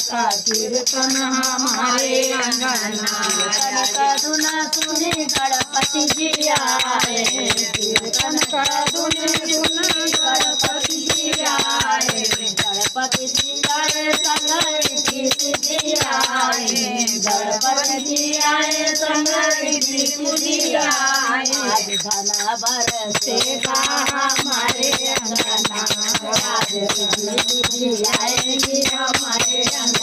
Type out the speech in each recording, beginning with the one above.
का कीर्तन हमारे अंगना। कीर्तन का धुन सुनी गणपति जी आए, कीर्तन का धुन सुनी गणपति जी आए, गणपति जी आए संगरि प्रीति जी आए, गणपति जी आए संगरि प्रीति जी आए। आज धन बरसेगा हमारे अंगना, आज बिजली आएगी हमारे अंगना।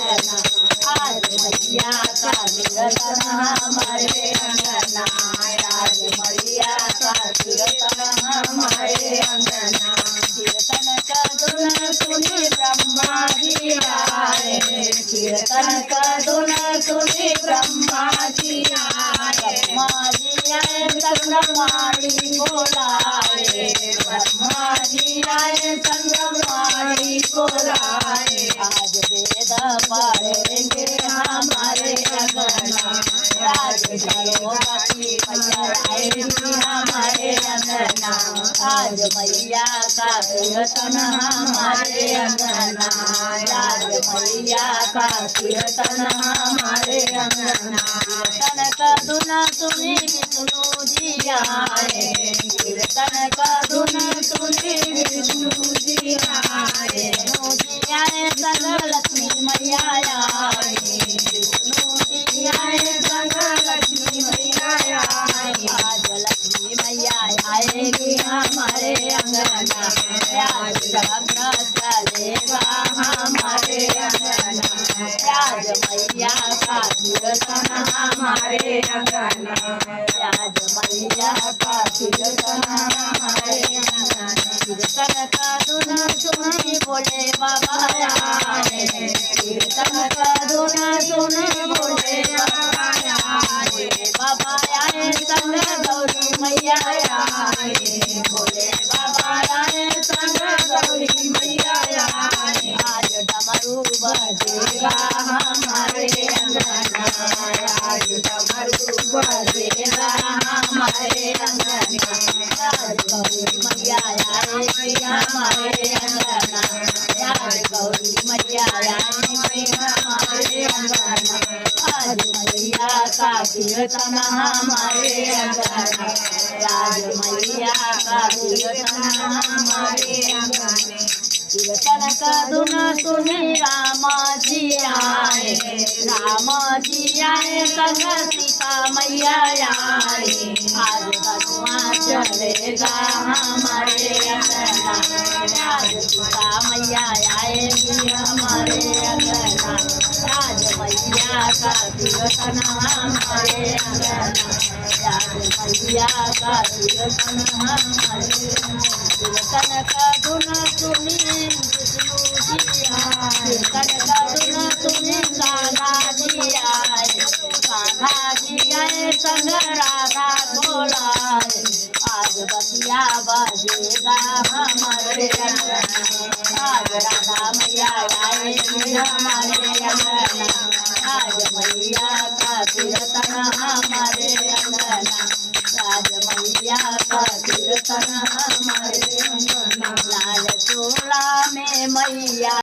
आज मैया का कीर्तन हमारे अंगना, आज मैया का कीर्तन हमारे अंगना। कीर्तन का धुन सुनी ब्रह्मा जी आए, कीर्तन का धुन सुनी ब्रह्मा जी आए, ब्रह्मा जी आए संगमारी बोलाए, ब्रह्मा जी आए संगमारी बोलाए। आज वेद पढ़ेंगे हमारे अंगना, आज सरस्वती मैया आएगी हमारे अंगना। आज मैया का कीर्तन हमारे अंगना, आज मैया का कीर्तन हमारे अंगना। कीर्तन का धुन सुनी विष्णु जी आए, कीर्तन का धुन सुनी विष्णु जी आए, विष्णु जी आए संग लक्ष्मी मैया आए, विष्णु जी आए संग लक्ष्मी मैया आए। आज लक्ष्मी मैया आएगी हमारे अंगना, आज चक्र चलेगा हमारे अंगना। आज मैया का कीर्तन हमारे अंगना, आज मैया का कीर्तन हमारे अंगना। कीर्तन का धुन सुनी बोले बाबा आए, कीर्तन का धुन सुनी बोले बाबा आए, बाबा आए संग गौरी मैया आए, बोले बाबा आए संग गौरी मैया आए। आज डमरू बजेगा हमारे अंगना, आज डमरू बजेगा हमारे अंगना। आज गौरी मैया आएगी हमारे अंगना, आज गौरी मैया आएगी हमारे अंगना। आज मैया का कीर्तन हमारे अंगना, आज मैया का कीर्तन हमारे अंगना। कीर्तन का धुन सुनी राम जी आए, राम जी आए संग सीता मैया आए। आज हनुआ चलेगा हमारे अंगना, आज सीता मैया आएगी हमारे अंगना। आज मैया का कीर्तन हमारे अंगना, आज मैया का कीर्तन हमारे अंगना। कीर्तन का धुन सुनी विष्णु जी आए, कीर्तन का धुन सुनी कान्हा जी आए, कान्हा जी आए संग राधा बोलाए। आज बतिया बजेगा हमारे अंगना, आज राधा मैया आएगी हमारे अंगना। आज मैया का कीर्तन हमारे अंगना, आज मैया का कीर्तन हमारे अंगना। लाल चोला में मैया